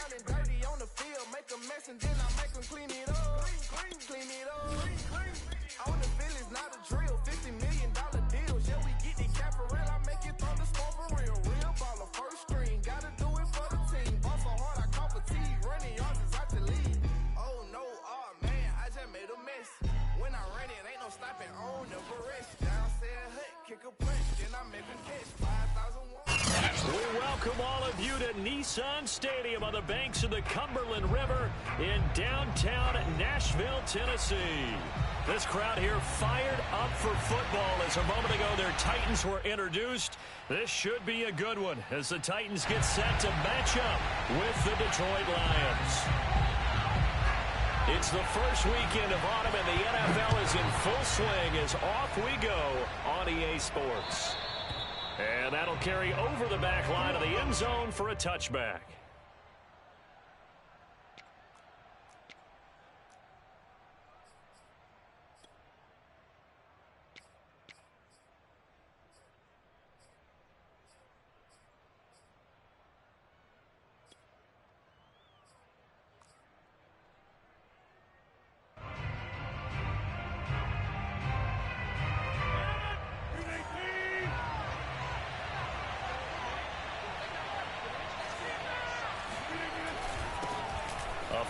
down and dirty on the field. Make a mess and then I make them clean it up. Clean it up. On the field is not a drill. $50 million deals. Yeah, we get the cap for real. I make it thunderstorm for real. Real baller, first string. Gotta do it for the team. Ball so hard, I call fatigue. Running yards is out the lead. Oh no, oh man, I just made a mess. When I ran it, ain't no stopping on the barrage. Down said hut, kick a punch, then I make a catch. 5,001. We welcome all of you to Nissan Stadium on the banks of the Cumberland River in downtown Nashville, Tennessee. This crowd here fired up for football as a moment ago their Titans were introduced. This should be a good one as the Titans get set to match up with the Detroit Lions. It's the first weekend of autumn and the NFL is in full swing as off we go on EA Sports. And that'll carry over the back line of the end zone for a touchback.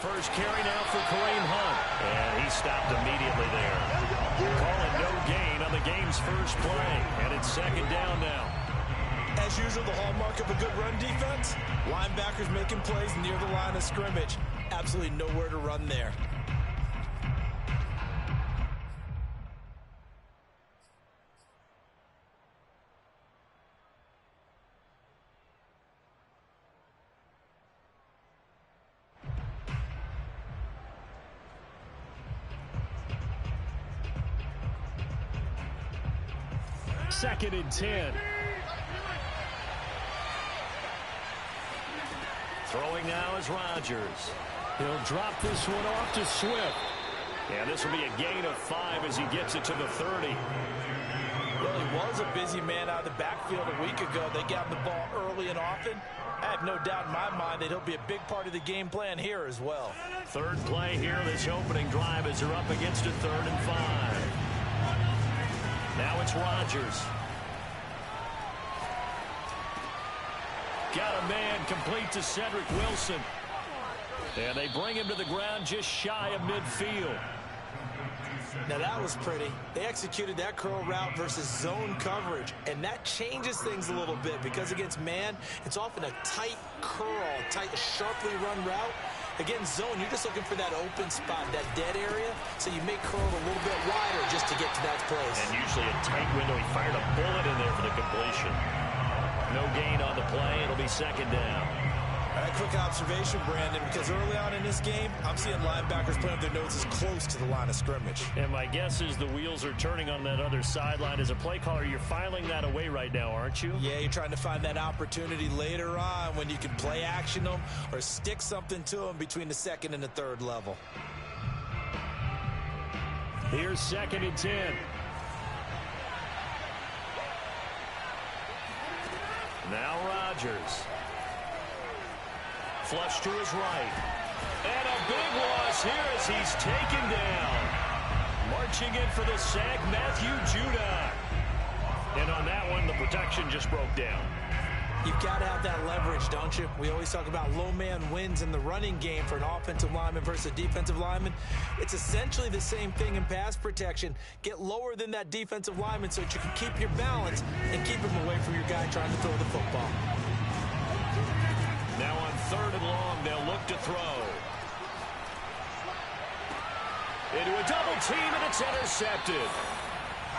First carry now for Kareem Hunt. And he stopped immediately there. Calling no gain on the game's first play. And it's second down now. As usual, the hallmark of a good run defense, linebackers making plays near the line of scrimmage. Absolutely nowhere to run there. Second and 10. Throwing now is Rodgers. He'll drop this one off to Swift. And this will be a gain of 5 as he gets it to the 30. Well, he was a busy man out of the backfield a week ago. They got him the ball early and often. I have no doubt in my mind that he'll be a big part of the game plan here as well. Third play here, this opening drive as they're up against a 3rd and 5. Now it's Rodgers. Got a man complete to Cedric Wilson. And they bring him to the ground just shy of midfield. Now that was pretty. They executed that curl route versus zone coverage. And that changes things a little bit because against man, it's often a tight curl, tight, sharply run route. Against zone, you're just looking for that open spot, that dead area, so you may curl a little bit wider just to get to that place. And usually a tight window. He fired a bullet in there for the completion. No gain on the play. It'll be second down. All right, quick observation, Brandon, because early on in this game, I'm seeing linebackers playing with their noses close to the line of scrimmage. And my guess is the wheels are turning on that other sideline. As a play caller, you're filing that away right now, aren't you? Yeah, you're trying to find that opportunity later on when you can play action them or stick something to them between the 2nd and the 3rd level. Here's 2nd and 10. Now Rodgers. Flush to his right. And a big loss here as he's taken down. Marching in for the sack, Matthew Judon. And on that one, the protection just broke down. You've got to have that leverage, don't you? We always talk about low man wins in the running game for an offensive lineman versus a defensive lineman. It's essentially the same thing in pass protection. Get lower than that defensive lineman so that you can keep your balance and keep him away from your guy trying to throw the football. Now on 3rd and long, they'll look to throw. Into a double team, and it's intercepted.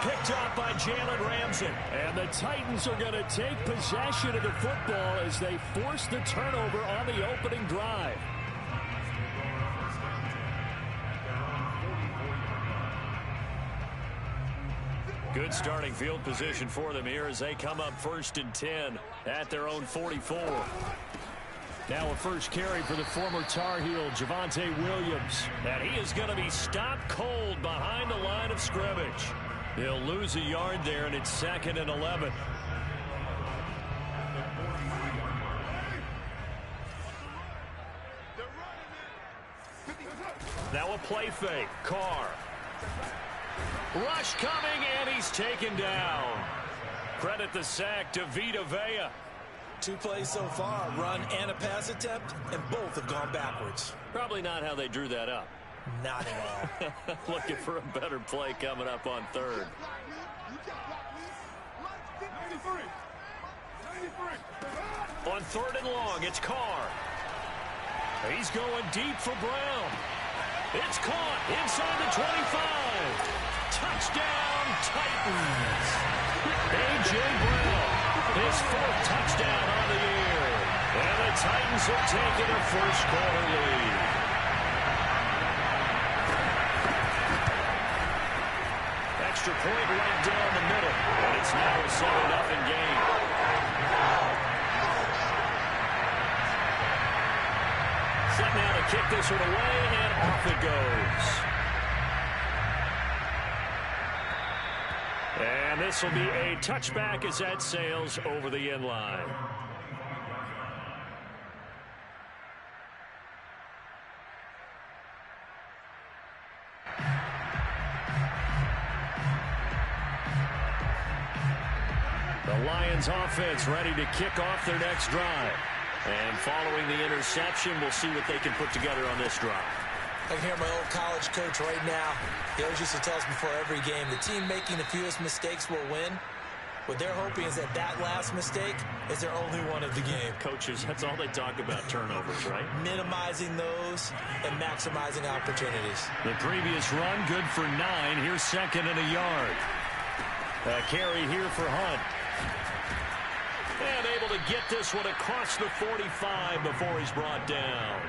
Picked up by Jalen Ramsey. And the Titans are going to take possession of the football as they force the turnover on the opening drive. Good starting field position for them here as they come up 1st and 10 at their own 44. Now a first carry for the former Tar Heel, Javonte Williams. And he is going to be stopped cold behind the line of scrimmage. They'll lose a yard there, and it's 2nd and 11. Now a play fake. Carr. Rush coming, and he's taken down. Credit the sack to Vita Vea. 2 plays so far, run and a pass attempt, and both have gone backwards. Probably not how they drew that up. Not at all. Looking for a better play coming up on third. On third and long, it's Carr. He's going deep for Brown. It's caught inside the 25. Touchdown, Titans. A.J. Brown, his 4th touchdown on the year. And the Titans have taken a first-quarter lead. Extra point right down the middle. And it's now a 7-0 game. Set now to kick this one away, and off it goes. And this will be a touchback as that sails over the end line. The Lions offense ready to kick off their next drive. And following the interception, we'll see what they can put together on this drive. I can hear my old college coach right now. He always used to tell us before every game, the team making the fewest mistakes will win. What they're hoping is that that last mistake is their only one of the game. Coaches, that's all they talk about, turnovers, right? Minimizing those and maximizing opportunities. The previous run, good for 9. Here's 2nd and a yard. A carry here for Hunt. And able to get this one across the 45 before he's brought down.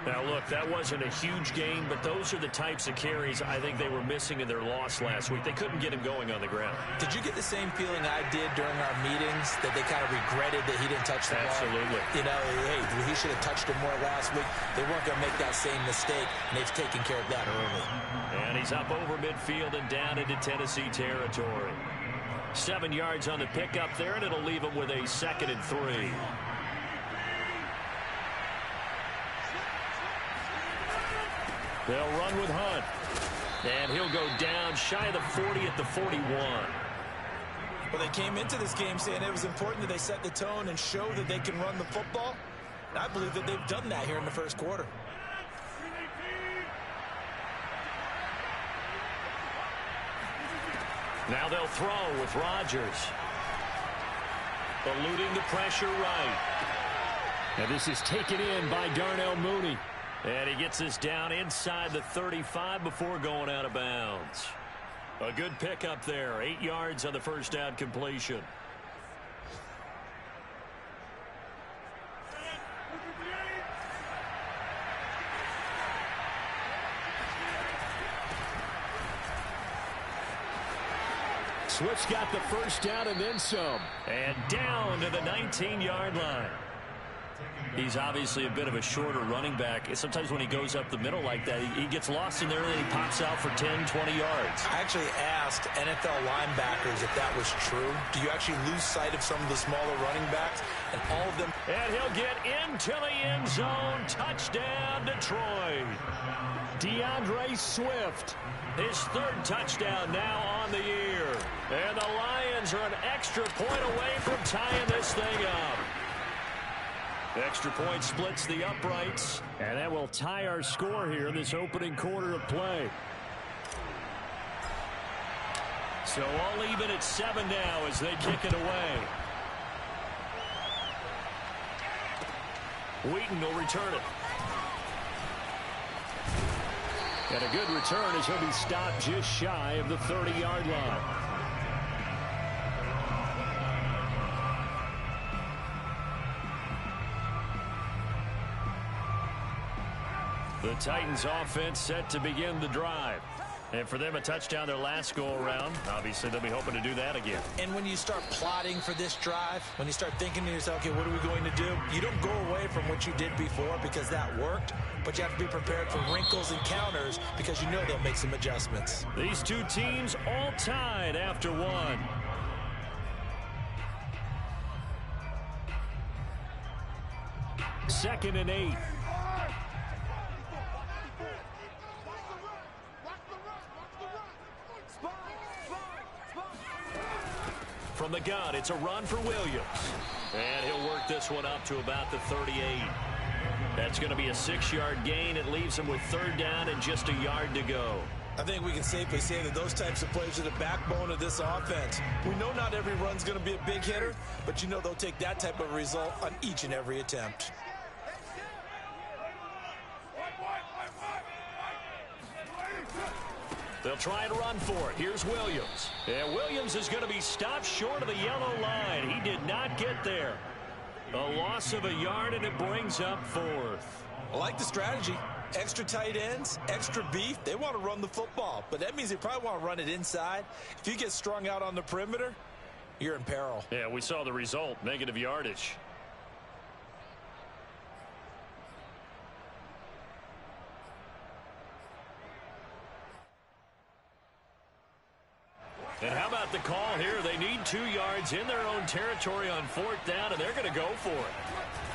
Now, look, that wasn't a huge gain, but those are the types of carries I think they were missing in their loss last week. They couldn't get him going on the ground. Did you get the same feeling I did during our meetings, that they kind of regretted that he didn't touch the ball? Absolutely. You know, hey, he should have touched it more last week. They weren't going to make that same mistake, and they've taken care of that early. And he's up over midfield and down into Tennessee territory. 7 yards on the pickup there, and it'll leave him with a 2nd and 3. They'll run with Hunt. And he'll go down shy of the 40 at the 41. Well, they came into this game saying it was important that they set the tone and show that they can run the football. And I believe that they've done that here in the first quarter. Now they'll throw with Rodgers. Eluding the pressure right. And this is taken in by Darnell Mooney. And he gets this down inside the 35 before going out of bounds. A good pickup there. 8 yards on the first down completion. Swift's got the first down and then some. And down to the 19-yard line. He's obviously a bit of a shorter running back. Sometimes when he goes up the middle like that, he gets lost in there and then he pops out for 10, 20 yards. I actually asked NFL linebackers if that was true. Do you actually lose sight of some of the smaller running backs? And all of them. And he'll get into the end zone. Touchdown, Detroit. DeAndre Swift. His 3rd touchdown now on the year. And the Lions are an extra point away from tying this thing up. Extra point splits the uprights. And that will tie our score here in this opening quarter of play. So all even at 7 now as they kick it away. Wheaton will return it. And a good return as he'll be stopped just shy of the 30-yard line. The Titans offense set to begin the drive. And for them, a touchdown their last go-around. Obviously, they'll be hoping to do that again. And when you start plotting for this drive, when you start thinking to yourself, okay, what are we going to do? You don't go away from what you did before because that worked, but you have to be prepared for wrinkles and counters because you know they'll make some adjustments. These two teams all tied after one. Second and 8. from the gun. It's a run for Williams. And he'll work this one up to about the 38. That's going to be a 6-yard gain. It leaves him with 3rd down and just a yard to go. I think we can safely say that those types of plays are the backbone of this offense. We know not every run's going to be a big hitter, but you know they'll take that type of result on each and every attempt. They'll try and run for it. Here's Williams. And Williams is going to be stopped short of the yellow line. He did not get there. A loss of a yard, and it brings up 4th. I like the strategy. Extra tight ends, extra beef. They want to run the football, but that means they probably want to run it inside. If you get strung out on the perimeter, you're in peril. Yeah, we saw the result, negative yardage. And how about the call here? They need 2 yards in their own territory on 4th down, and they're going to go for it.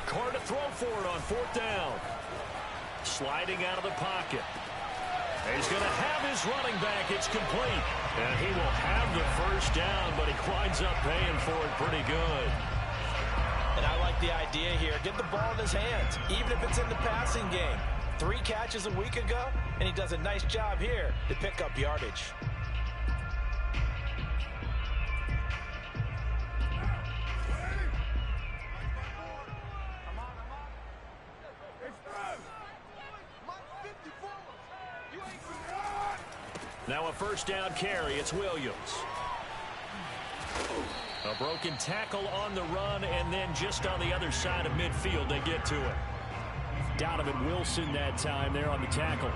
Carr to throw for it on 4th down. Sliding out of the pocket. He's going to have his running back. It's complete. And he will have the 1st down, but he winds up paying for it pretty good. And I like the idea here. Get the ball in his hands, even if it's in the passing game. 3 catches a week ago, and he does a nice job here to pick up yardage. Now a 1st down carry. It's Williams. A broken tackle on the run, and then just on the other side of midfield, they get to it. Donovan Wilson that time there on the tackle.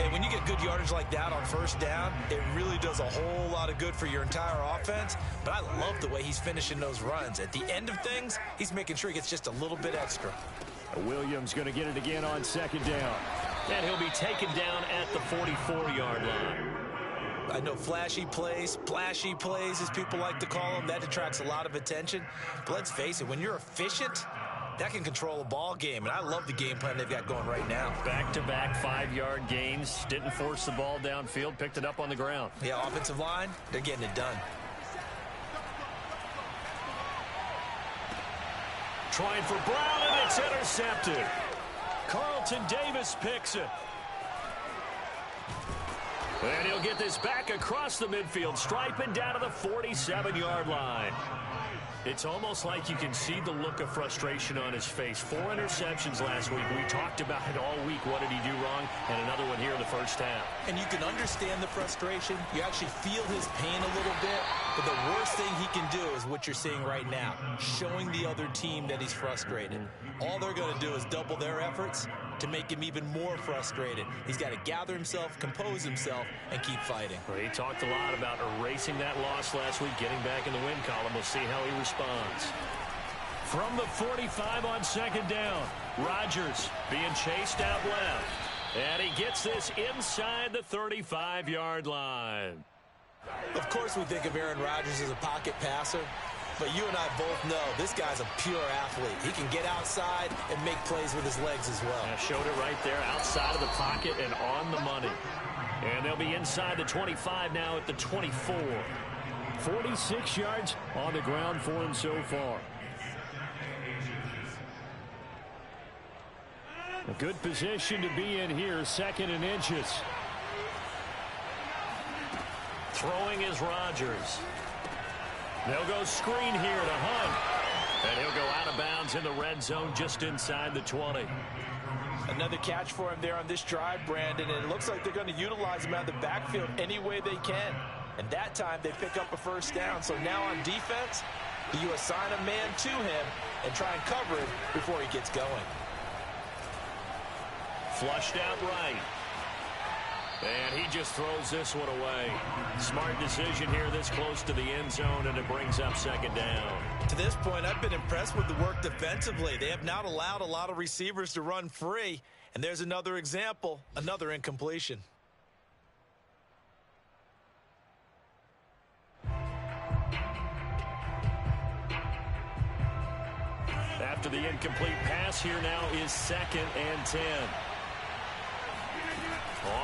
And when you get good yardage like that on 1st down, it really does a whole lot of good for your entire offense. But I love the way he's finishing those runs. At the end of things, he's making sure he gets just a little bit extra. Williams going to get it again on 2nd down. And he'll be taken down at the 44-yard line. I know flashy plays, splashy plays, as people like to call them, that attracts a lot of attention. But let's face it, when you're efficient, that can control a ball game. And I love the game plan they've got going right now. Back-to-back 5-yard gains. Didn't force the ball downfield. Picked it up on the ground. Yeah, offensive line, they're getting it done. Trying for Brown, and it's intercepted. Carlton Davis picks it. And he'll get this back across the midfield stripe and down to the 47-yard line. It's almost like you can see the look of frustration on his face. 4 interceptions last week. We talked about it all week. What did he do wrong? And another one here in the 1st half. And you can understand the frustration. You actually feel his pain a little bit. But the worst thing he can do is what you're seeing right now, showing the other team that he's frustrated. All they're going to do is double their efforts to make him even more frustrated. He's got to gather himself, compose himself, and keep fighting. Well, he talked a lot about erasing that loss last week, getting back in the win column. We'll see how he responds. From the 45 on 2nd down, Rodgers being chased out left. And he gets this inside the 35-yard line. Of course we think of Aaron Rodgers as a pocket passer, but you and I both know this guy's a pure athlete. He can get outside and make plays with his legs as well. Yeah, showed it right there, outside of the pocket and on the money. And they'll be inside the 25 now at the 24. 46 yards on the ground for him so far. A good position to be in here, 2nd and inches. Throwing is Rodgers. They'll go screen here to Hunt. And he'll go out of bounds in the red zone just inside the 20. Another catch for him there on this drive, Brandon, and it looks like they're going to utilize him out of the backfield any way they can. And that time they pick up a 1st down. So now on defense, you assign a man to him and try and cover him before he gets going. Flushed out right. And he just throws this one away. Smart decision here this close to the end zone, and it brings up 2nd down. To this point, I've been impressed with the work defensively. They have not allowed a lot of receivers to run free. And there's another example, another incompletion. After the incomplete pass, here now is 2nd and 10.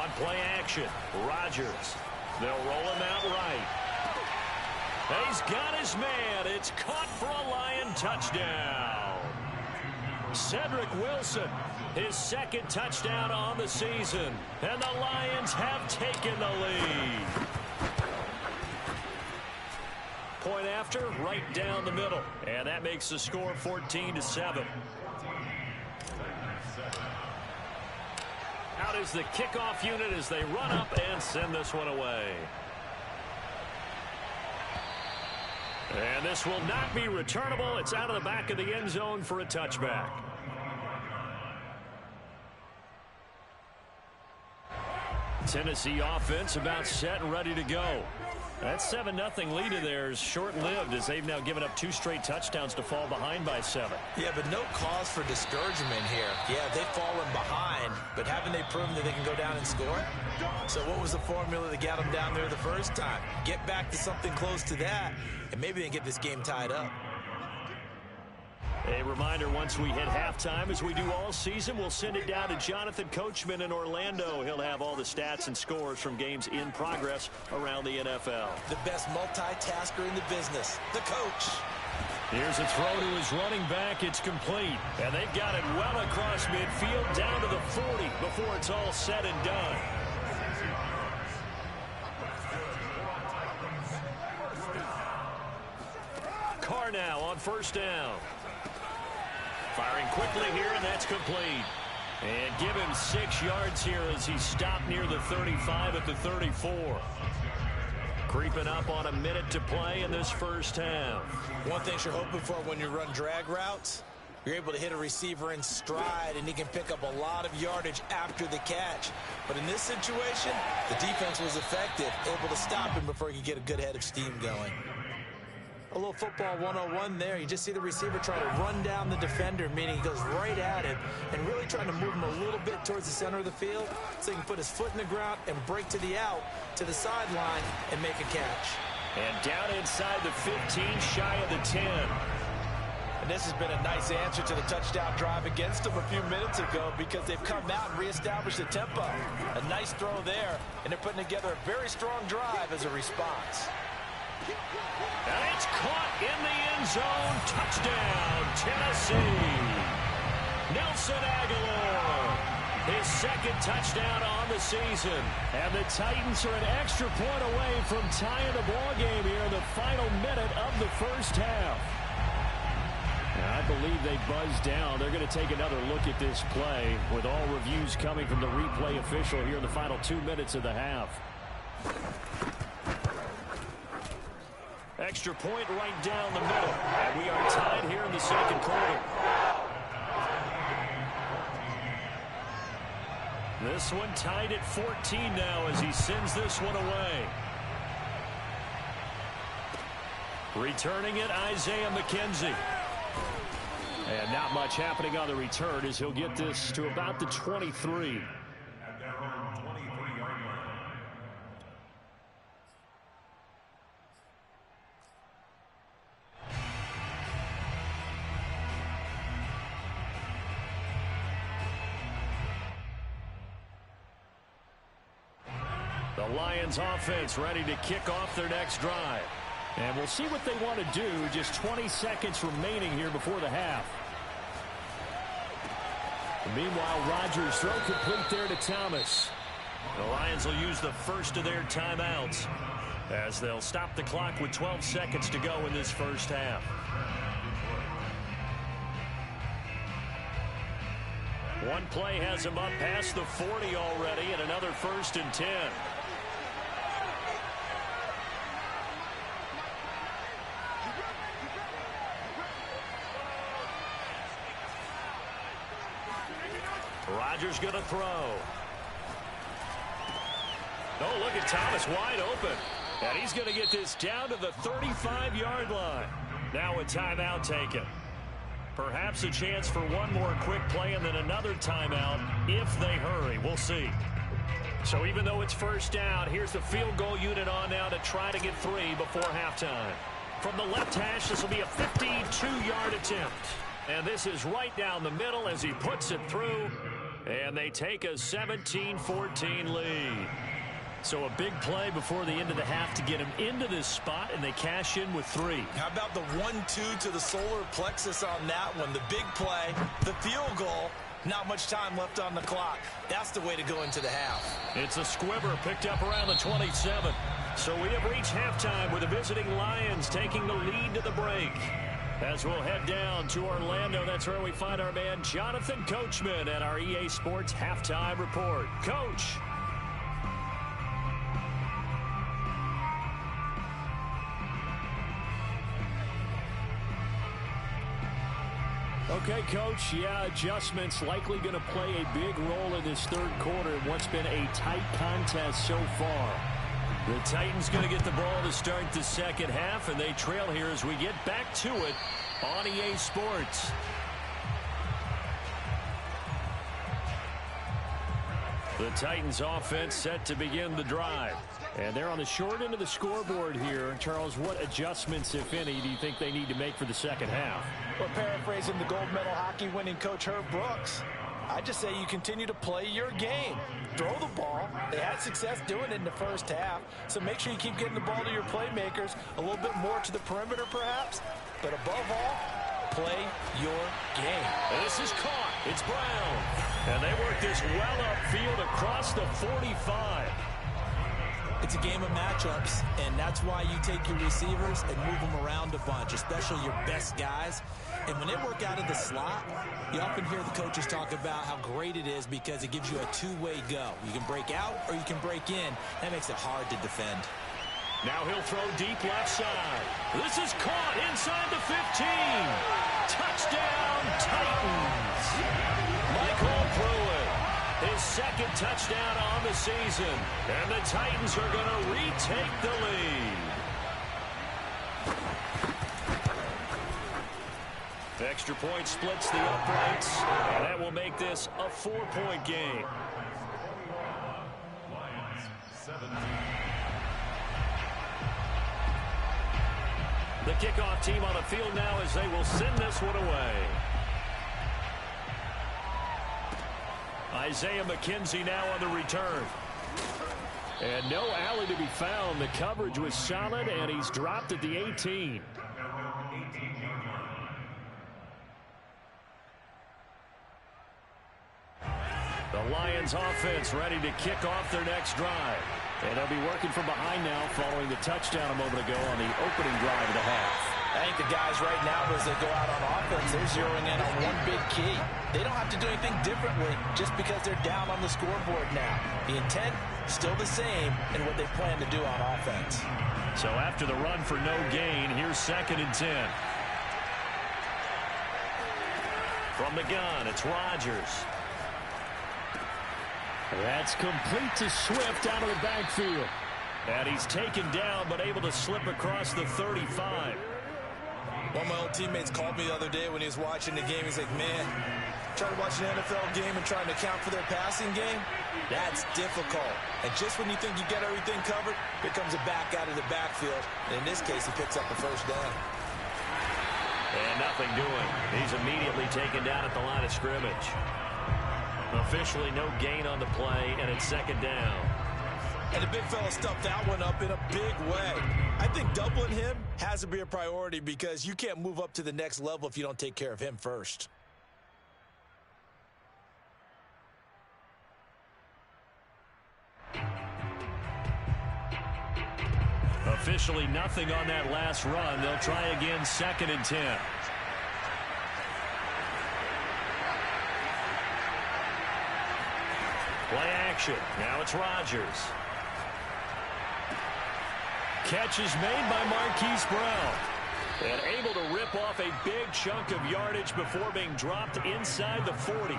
On play action, Rodgers. They'll roll him out right. He's got his man. It's caught for a Lion touchdown. Cedric Wilson, his second touchdown on the season. And the Lions have taken the lead. Point after, right down the middle. And that makes the score 14-7. Out is the kickoff unit as they run up and send this one away. And this will not be returnable. It's out of the back of the end zone for a touchback. Tennessee offense about set and ready to go. That 7-0 lead of theirs short-lived as they've now given up 2 straight touchdowns to fall behind by 7. Yeah, but no cause for discouragement here. Yeah, they've fallen behind, but haven't they proven that they can go down and score? So what was the formula that got them down there the first time? Get back to something close to that, and maybe they can get this game tied up. A reminder, once we hit halftime, as we do all season, we'll send it down to Jonathan Coachman in Orlando. He'll have all the stats and scores from games in progress around the NFL. The best multitasker in the business, the coach. Here's a throw to his running back. It's complete. And they've got it well across midfield down to the 40 before it's all said and done. Carr now on first down. Firing quickly here, and that's complete. And give him 6 yards here as he stopped near the 35 at the 34. Creeping up on a minute to play in this first half. One thing you're hoping for when you run drag routes, you're able to hit a receiver in stride, and he can pick up a lot of yardage after the catch. But in this situation, the defense was effective, able to stop him before he could get a good head of steam going. A little football 101 there. You just see the receiver try to run down the defender, meaning he goes right at him and really trying to move him a little bit towards the center of the field so he can put his foot in the ground and break to the out, to the sideline, and make a catch. And down inside the 15, shy of the 10. And this has been a nice answer to the touchdown drive against them a few minutes ago because they've come out and reestablished the tempo. A nice throw there, and they're putting together a very strong drive as a response. And it's caught in the end zone. Touchdown, Tennessee. Nelson Aguilar, his second touchdown on the season. And the Titans are an extra point away from tying the ball game here in the final minute of the first half. And I believe they buzzed down. They're going to take another look at this play with all reviews coming from the replay official here in the final 2 minutes of the half. Extra point right down the middle. And we are tied here in the second quarter. This one tied at 14 now as he sends this one away. Returning it, Isaiah McKenzie. And not much happening on the return as he'll get this to about the 23. The Lions offense ready to kick off their next drive. And we'll see what they want to do. Just 20 seconds remaining here before the half. Meanwhile, Rodgers throw complete there to Thomas. The Lions will use the first of their timeouts as they'll stop the clock with 12 seconds to go in this first half. One play has him up past the 40 already, and another 1st and 10. Rodgers going to throw. Oh, look at Thomas wide open. And he's going to get this down to the 35-yard line. Now a timeout taken. Perhaps a chance for one more quick play and then another timeout if they hurry. We'll see. So even though it's first down, here's the field goal unit on now to try to get 3 before halftime. From the left hash, this will be a 52-yard attempt. And this is right down the middle as he puts it through. And they take a 17-14 lead. So a big play before the end of the half to get him into this spot, and they cash in with 3. How about the 1-2 to the solar plexus on that one? The big play, the field goal, not much time left on the clock. That's the way to go into the half. It's a squibber picked up around the 27. So we have reached halftime with the visiting Lions taking the lead to the break. As we'll head down to Orlando, that's where we find our man Jonathan Coachman at our EA Sports Halftime Report. Coach. Okay, Coach, yeah, adjustments likely going to play a big role in this third quarter in what's been a tight contest so far. The Titans going to get the ball to start the second half, and they trail here as we get back to it on EA Sports. The Titans offense set to begin the drive. And they're on the short end of the scoreboard here. Charles, what adjustments, if any, do you think they need to make for the second half? Well, paraphrasing the gold medal hockey winning coach Herb Brooks, I just say you continue to play your game. Throw the ball. They had success doing it in the first half, so make sure you keep getting the ball to your playmakers, a little bit more to the perimeter perhaps, but above all, play your game. This is caught. It's Brown. And they work this well upfield across the 45. It's a game of matchups, and that's why you take your receivers and move them around a bunch, especially your best guys. And when they work out of the slot, you often hear the coaches talk about how great it is because it gives you a two-way go. You can break out or you can break in. That makes it hard to defend. Now he'll throw deep left side. This is caught inside the 15. Touchdown, Titans. Michael Pruitt, his second touchdown on the season. And the Titans are going to retake the lead. Extra point splits the uprights, and that will make this a 4-point game. The kickoff team on the field now as they will send this one away. Isaiah McKenzie now on the return. And no alley to be found. The coverage was solid, and he's dropped at the 18. The Lions offense ready to kick off their next drive. And they'll be working from behind now following the touchdown a moment ago on the opening drive of the half. I think the guys right now, as they go out on offense, they're zeroing in on one big key. They don't have to do anything differently just because they're down on the scoreboard now. The intent, still the same in what they plan to do on offense. So after the run for no gain, here's 2nd and 10. From the gun, it's Rodgers. That's complete to Swift out of the backfield. And he's taken down but able to slip across the 35. One of my old teammates called me the other day when he was watching the game. He's like, man, trying to watch an NFL game and trying to account for their passing game, that's difficult. And just when you think you get everything covered, here comes a back out of the backfield. And in this case, he picks up the first down. And nothing doing. He's immediately taken down at the line of scrimmage. Officially no gain on the play, and it's 2nd down. And the big fella stuffed that one up in a big way. I think doubling him has to be a priority because you can't move up to the next level if you don't take care of him first. Officially nothing on that last run. They'll try again, 2nd and 10. Play action. Now it's Rodgers. Catch is made by Marquise Brown. And able to rip off a big chunk of yardage before being dropped inside the 40.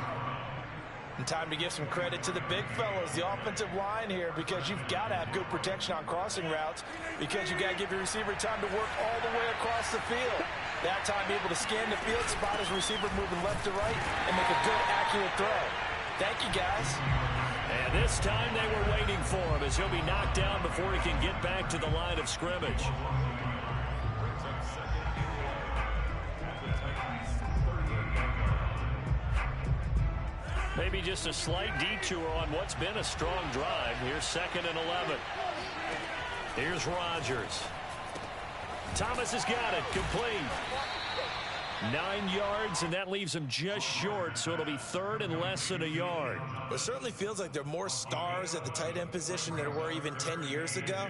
And time to give some credit to the big fellas, the offensive line here, because you've got to have good protection on crossing routes because you've got to give your receiver time to work all the way across the field. That time able to scan the field, spot his receiver moving left to right, and make a good, accurate throw. Thank you, guys. And this time they were waiting for him as he'll be knocked down before he can get back to the line of scrimmage. Maybe just a slight detour on what's been a strong drive. Here's 2nd and 11. Here's Rodgers. Thomas has got it. Complete. 9 yards, and that leaves him just short, so it'll be 3rd and less than a yard. It certainly feels like there are more stars at the tight end position than there were even 10 years ago.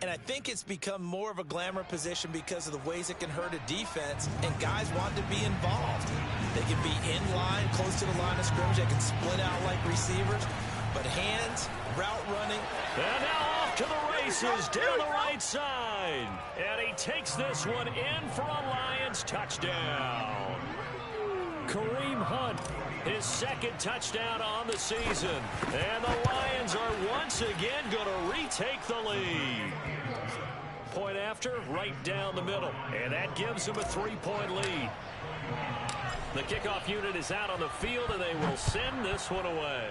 And I think it's become more of a glamour position because of the ways it can hurt a defense, and guys want to be involved. They can be in line, close to the line of scrimmage. They can split out like receivers. But hands, route running. And now off to the races down the right side. And he takes this one in for a Lions touchdown. Kareem Hunt, his 2nd touchdown on the season. And the Lions are once again going to retake the lead. Point after, right down the middle. And that gives them a 3-point lead. The kickoff unit is out on the field, and they will send this one away.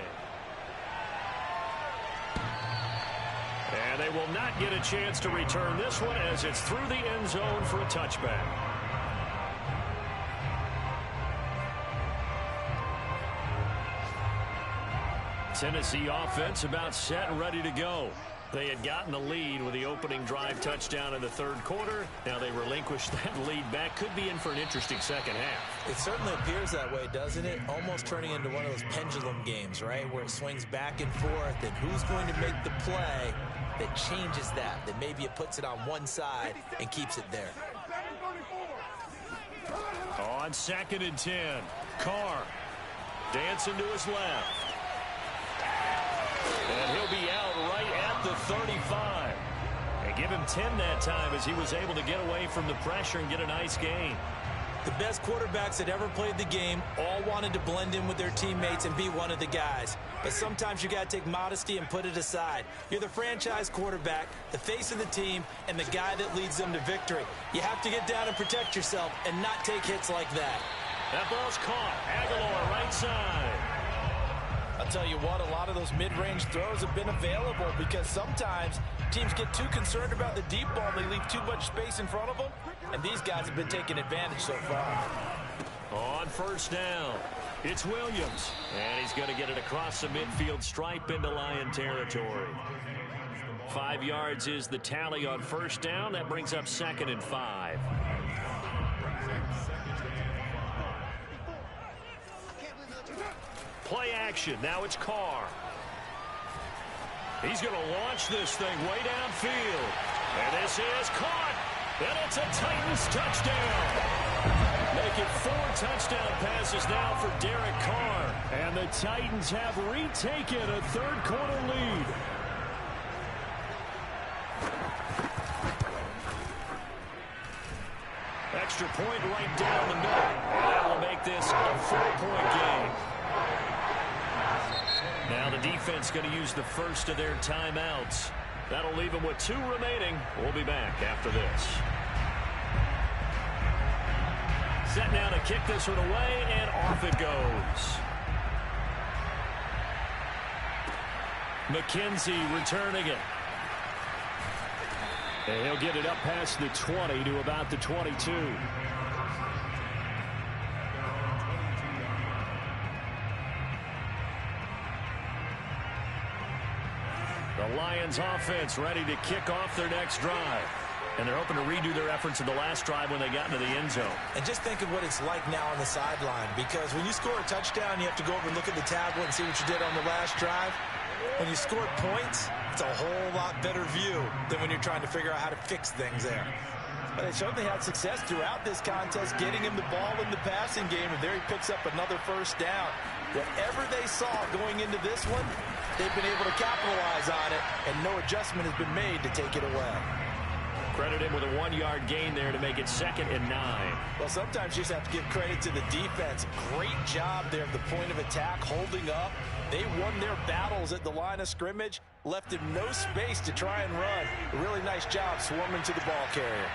And they will not get a chance to return this one as it's through the end zone for a touchback. Tennessee offense about set and ready to go. They had gotten the lead with the opening drive touchdown in the 3rd quarter. Now they relinquished that lead back. Could be in for an interesting second half. It certainly appears that way, doesn't it? Almost turning into one of those pendulum games, right? Where it swings back and forth, and who's going to make the play that changes that maybe it puts it on one side and keeps it there. On 2nd and 10, Carr dancing to his left. And he'll be out right at the 35. And give him 10 that time as he was able to get away from the pressure and get a nice gain. The best quarterbacks that ever played the game all wanted to blend in with their teammates and be one of the guys. But sometimes you got to take modesty and put it aside. You're the franchise quarterback, the face of the team, and the guy that leads them to victory. You have to get down and protect yourself and not take hits like that. That ball's caught. Aguilar right side. I'll tell you what, a lot of those mid-range throws have been available because sometimes teams get too concerned about the deep ball. They leave too much space in front of them, and these guys have been taking advantage so far. On 1st down, it's Williams, and he's going to get it across the midfield stripe into Lion territory. 5 yards is the tally on 1st down. That brings up 2nd and 5. Play action. Now it's Carr. He's going to launch this thing way downfield. And this is caught. And it's a Titans touchdown. Make it 4 touchdown passes now for Derek Carr. And the Titans have retaken a 3rd quarter lead. Extra point right down the middle. And that will make this a 4-point game. Now the defense going to use the first of their timeouts. That'll leave them with 2 remaining. We'll be back after this. Set now to kick this one away, and off it goes. McKenzie returning it. And he'll get it up past the 20 to about the 22. The Lions offense ready to kick off their next drive. And they're hoping to redo their efforts in the last drive when they got into the end zone. And just think of what it's like now on the sideline, because when you score a touchdown, you have to go over and look at the tablet and see what you did on the last drive. When you score points, it's a whole lot better view than when you're trying to figure out how to fix things there. But they certainly had success throughout this contest, getting him the ball in the passing game, and there he picks up another 1st down. Whatever they saw going into this one, they've been able to capitalize on it, and no adjustment has been made to take it away. Credit him with a 1-yard gain there to make it 2nd and 9. Well, sometimes you just have to give credit to the defense. Great job there at the point of attack, holding up. They won their battles at the line of scrimmage, left him no space to try and run. A really nice job swarming to the ball carrier.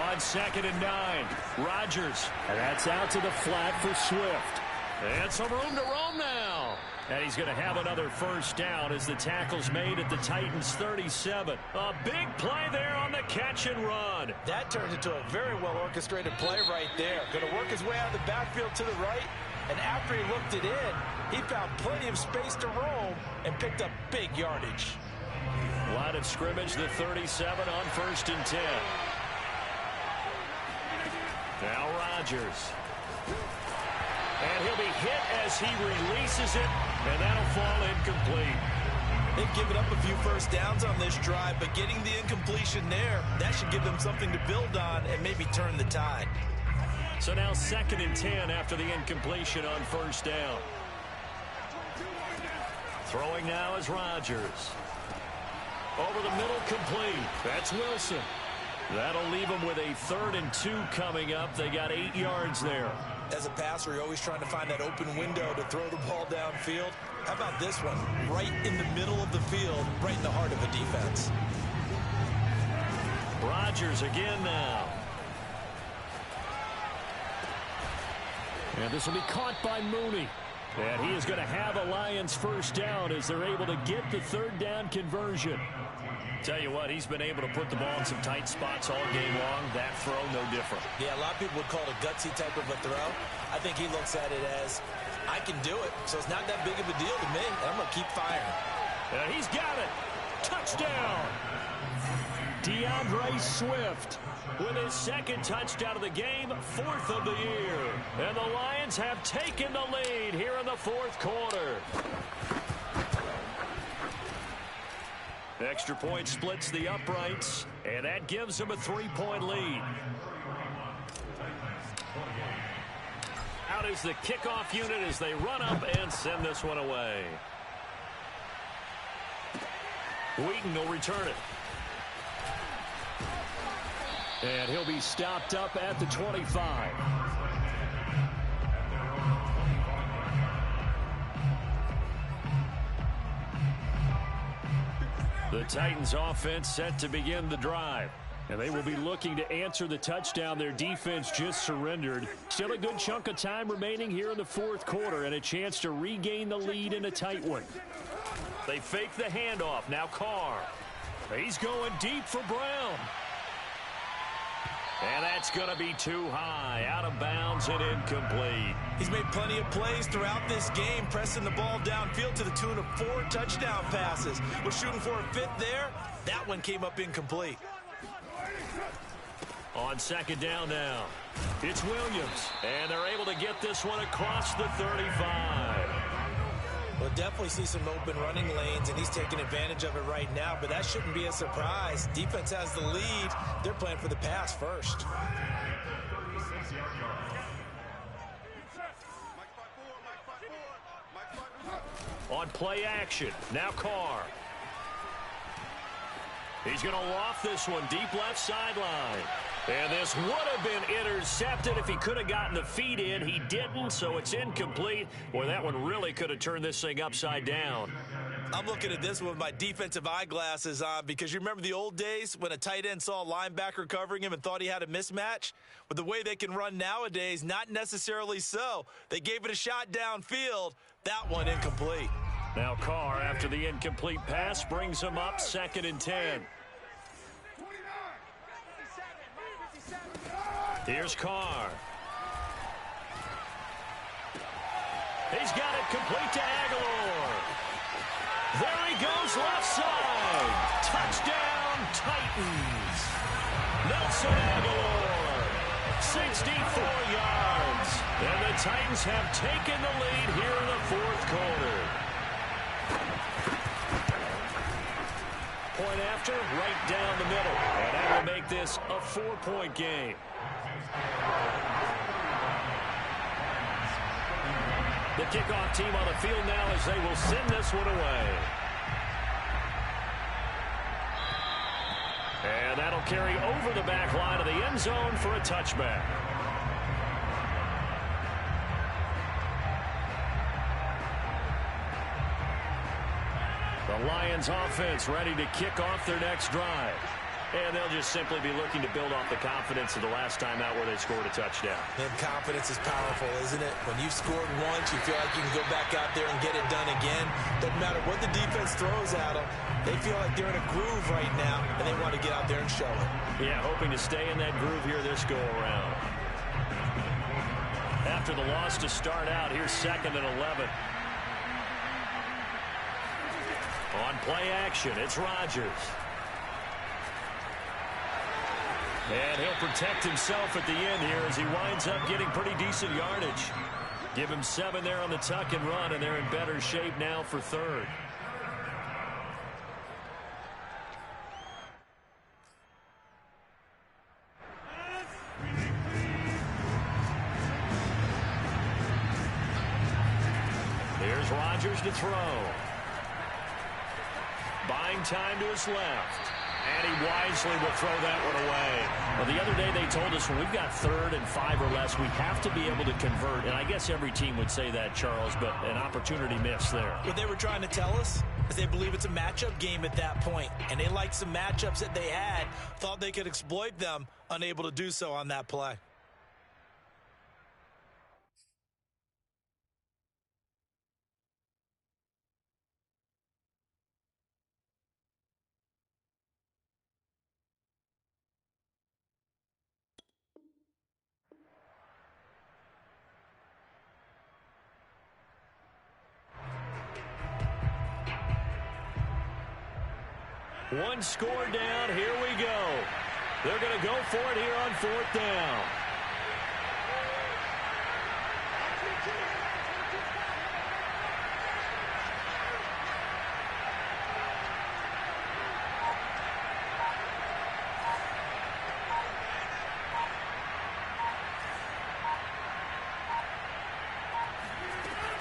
On 2nd and 9, Rodgers. And that's out to the flat for Swift. And some room to roam now. And he's going to have another 1st down as the tackle's made at the Titans 37. A big play there on the catch and run. That turns into a very well orchestrated play right there. Going to work his way out of the backfield to the right. And after he looked it in, he found plenty of space to roam and picked up big yardage. Line of scrimmage, the 37 on 1st and 10. Now Rodgers. And he'll be hit as he releases it, and that'll fall incomplete. They've given up a few first downs on this drive, but getting the incompletion there, that should give them something to build on and maybe turn the tide. So now 2nd and 10 after the incompletion on 1st down. Throwing now is Rodgers. Over the middle, complete. That's Wilson. That'll leave them with a 3rd and 2 coming up. They got 8 yards there. As a passer, you're always trying to find that open window to throw the ball downfield. How about this one? Right in the middle of the field, right in the heart of a defense. Rodgers again now. And this will be caught by Mooney. And he is going to have a Lions first down as they're able to get the 3rd down conversion. Tell you what, he's been able to put the ball in some tight spots all game long. That throw, no different. Yeah, a lot of people would call it a gutsy type of a throw. I think he looks at it as, I can do it, so it's not that big of a deal to me, and I'm going to keep firing. And he's got it. Touchdown. DeAndre Swift with his 2nd touchdown of the game, 4th of the year. And the Lions have taken the lead here in the 4th quarter. Extra point splits the uprights, and that gives them a 3-point lead. Out is the kickoff unit as they run up and send this one away. Wheaton will return it. And he'll be stopped up at the 25. The Titans offense set to begin the drive. And they will be looking to answer the touchdown their defense just surrendered. Still a good chunk of time remaining here in the 4th quarter and a chance to regain the lead in a tight one. They fake the handoff. Now Carr. He's going deep for Brown. And that's going to be too high. Out of bounds and incomplete. He's made plenty of plays throughout this game, pressing the ball downfield to the tune of 4 touchdown passes. We're shooting for a 5th there. That one came up incomplete. On 2nd down now, it's Williams. And they're able to get this one across the 35. We'll definitely see some open running lanes, and he's taking advantage of it right now, but that shouldn't be a surprise. Defense has the lead. They're playing for the pass first. On play action, now Carr. He's going to loft this one deep left sideline. And this would have been intercepted if he could have gotten the feet in. He didn't, so it's incomplete. Boy, that one really could have turned this thing upside down. I'm looking at this one with my defensive eyeglasses on because you remember the old days when a tight end saw a linebacker covering him and thought he had a mismatch? But the way they can run nowadays, not necessarily so. They gave it a shot downfield. That one incomplete. Now Carr, after the incomplete pass, brings him up 2nd and 10. Here's Carr. He's got it complete to Aguilar. There he goes left side. Touchdown, Titans. Nelson Aguilar, 64 yards. And the Titans have taken the lead here in the 4th quarter. Point after, right down the middle. And that will make this a 4-point game. The kickoff team on the field now as they will send this one away. And that'll carry over the back line of the end zone for a touchback. The Lions offense ready to kick off their next drive. And they'll just simply be looking to build off the confidence of the last time out where they scored a touchdown. And confidence is powerful, isn't it? When you've scored once, you feel like you can go back out there and get it done again. Doesn't matter what the defense throws at them. They feel like they're in a groove right now, and they want to get out there and show it. Yeah, hoping to stay in that groove here this go-around. after the loss to start out. Here's 2nd and 11. On play action, it's Rodgers. And he'll protect himself at the end here as he winds up getting pretty decent yardage. Give him 7 there on the tuck and run, and they're in better shape now for 3rd. Here's Rodgers to throw. Buying time to his left. And he wisely will throw that one away. Well, the other day they told us when we've got 3rd and 5 or less, we have to be able to convert. And I guess every team would say that, Charles, but an opportunity missed there. What they were trying to tell us is they believe it's a matchup game at that point. And they liked some matchups that they had, thought they could exploit them, unable to do so on that play. One score down. Here we go. They're going to go for it here on 4th down.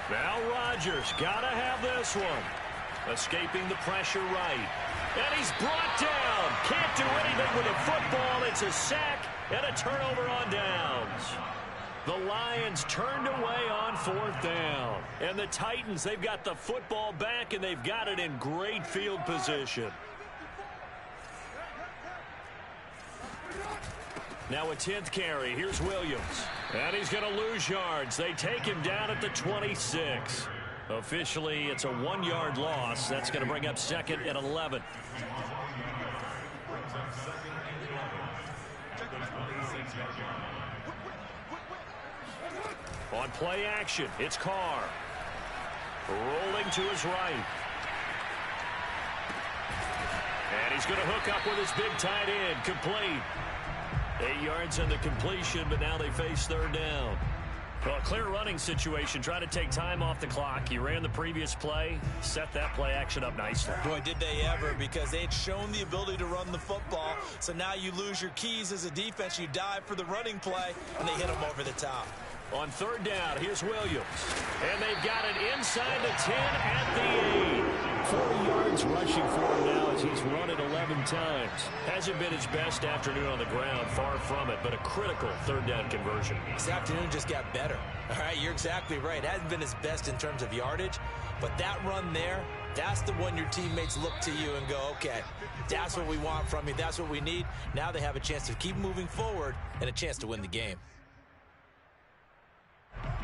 Now Rodgers got to have this one. Escaping the pressure right. And he's brought down. Can't do anything with a football. It's a sack and a turnover on downs. The Lions turned away on 4th down. And the Titans, they've got the football back, and they've got it in great field position. Now a 10th carry. Here's Williams. And he's going to lose yards. They take him down at the 26. Officially, it's a 1-yard loss. That's going to bring up 2nd and 11. On play action, it's Carr. Rolling to his right. And he's going to hook up with his big tight end. Complete. 8 yards on the completion, but now they face 3rd down. Well, a clear running situation, trying to take time off the clock. He ran the previous play, set that play action up nicely. Boy, did they ever, because they had shown the ability to run the football. So now you lose your keys as a defense. You dive for the running play, and they hit him over the top. On 3rd down, here's Williams. And they've got it inside the 10 at the 8. 40 yards rushing for him now as he's run it 11 times. Hasn't been his best afternoon on the ground, far from it, but a critical 3rd down conversion. This afternoon just got better. All right, you're exactly right. Hasn't been his best in terms of yardage, but that run there, that's the one your teammates look to you and go, okay, that's what we want from you. That's what we need. Now they have a chance to keep moving forward and a chance to win the game.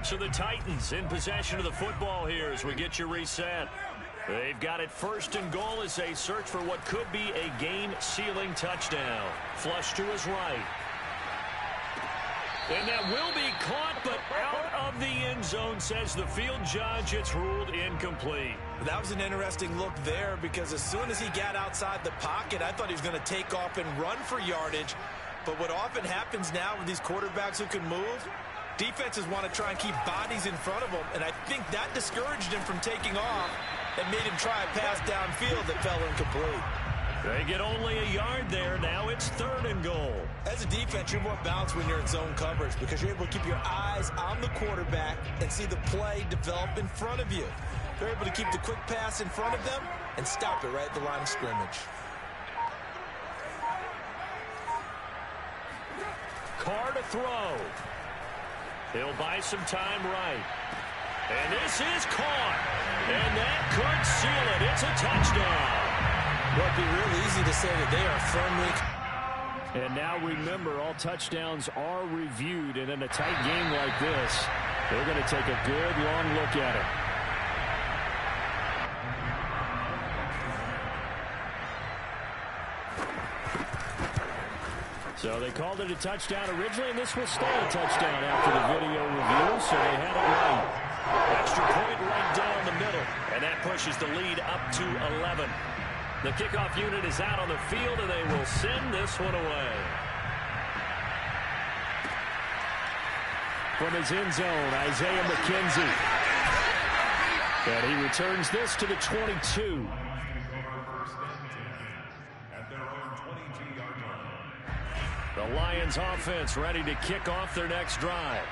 So the Titans in possession of the football here as we get you reset. They've got it 1st and goal as they search for what could be a game-sealing touchdown. Flush to his right. And that will be caught, but out of the end zone, says the field judge. It's ruled incomplete. That was an interesting look there because as soon as he got outside the pocket, I thought he was going to take off and run for yardage. But what often happens now with these quarterbacks who can move, defenses want to try and keep bodies in front of them, and I think that discouraged him from taking off and made him try a pass downfield that fell incomplete. They get only a yard there. Now it's 3rd and goal. As a defense, you're more balanced when you're in zone coverage because you're able to keep your eyes on the quarterback and see the play develop in front of you. They're able to keep the quick pass in front of them and stop it right at the line of scrimmage. Carr to throw. He'll buy some time right. And this is caught. And that could seal it. It's a touchdown. Well, it'd be real easy to say that they are firmly. And now remember, all touchdowns are reviewed. And in a tight game like this, they're going to take a good long look at it. So they called it a touchdown originally, and this will stay a touchdown after the video review, so they had it right. Extra point right down the middle, and that pushes the lead up to 11. The kickoff unit is out on the field, and they will send this one away. From his end zone, Isaiah McKenzie. And he returns this to the 22. The Lions offense ready to kick off their next drive.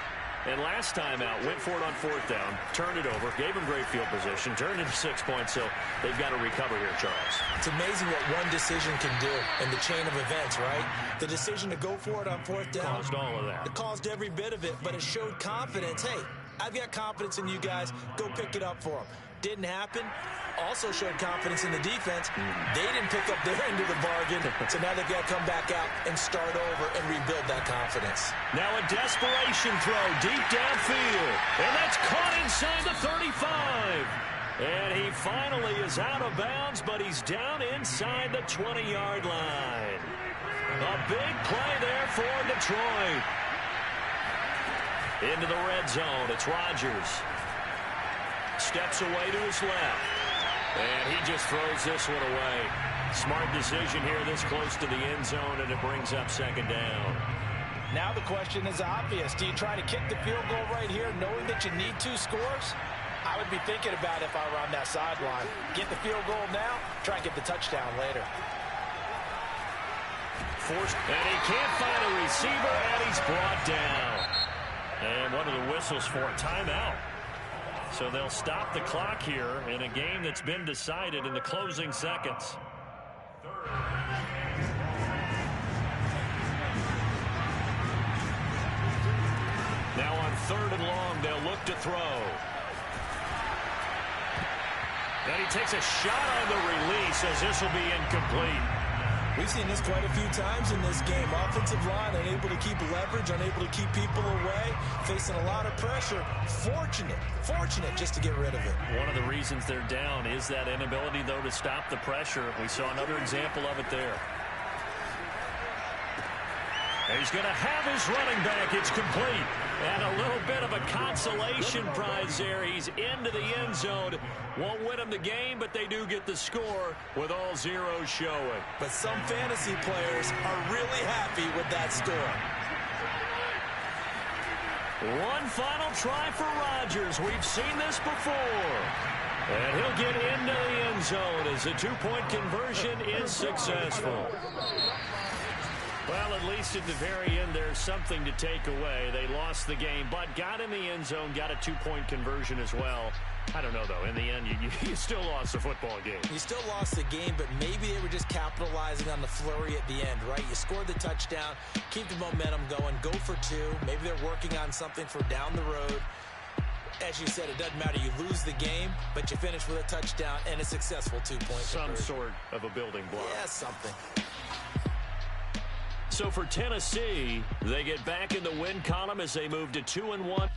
And last time out, went for it on 4th down, turned it over, gave them great field position, turned into 6 points, so they've got to recover here, Charles. It's amazing what one decision can do in the chain of events, right? The decision to go for it on 4th down. Caused all of that. It caused every bit of it, but it showed confidence. Hey, I've got confidence in you guys. Go pick it up for them. Didn't happen. Also showed confidence in the defense. They didn't pick up their end of the bargain, so now they've got to come back out and start over and rebuild that confidence. Now a desperation throw deep downfield, and that's caught inside the 35. And he finally is out of bounds, but he's down inside the 20-yard line. A big play there for Detroit. Into the red zone, it's Rodgers. Steps away to his left. And he just throws this one away. Smart decision here this close to the end zone, and it brings up 2nd down. Now the question is obvious. Do you try to kick the field goal right here knowing that you need 2 scores? I would be thinking about if I were on that sideline. Get the field goal now, try and get the touchdown later. Forced, and he can't find a receiver, and he's brought down. And one of the whistles for a timeout. So they'll stop the clock here in a game that's been decided in the closing seconds. Now on 3rd and long, they'll look to throw. And he takes a shot on the release as this will be incomplete. We've seen this quite a few times in this game. Offensive line unable to keep leverage, unable to keep people away, facing a lot of pressure. Fortunate just to get rid of it. One of the reasons they're down is that inability, though, to stop the pressure. We saw another example of it there. And he's going to have his running back. It's complete. And a little bit of a consolation prize there. He's into the end zone. Won't win them the game, but they do get the score with all zeros showing. But some fantasy players are really happy with that score. One final try for Rodgers. We've seen this before. And he'll get into the end zone as the 2-point conversion is successful. Well, at least at the very end, there's something to take away. They lost the game, but got in the end zone, got a 2-point conversion as well. I don't know, though. In the end, you still lost the football game. You still lost the game, but maybe they were just capitalizing on the flurry at the end, right? You scored the touchdown, keep the momentum going, go for 2. Maybe they're working on something for down the road. As you said, it doesn't matter. You lose the game, but you finish with a touchdown and a successful 2-point Some conversion. sort of a building block. Yeah, something. So for Tennessee, they get back in the win column as they move to 2-1.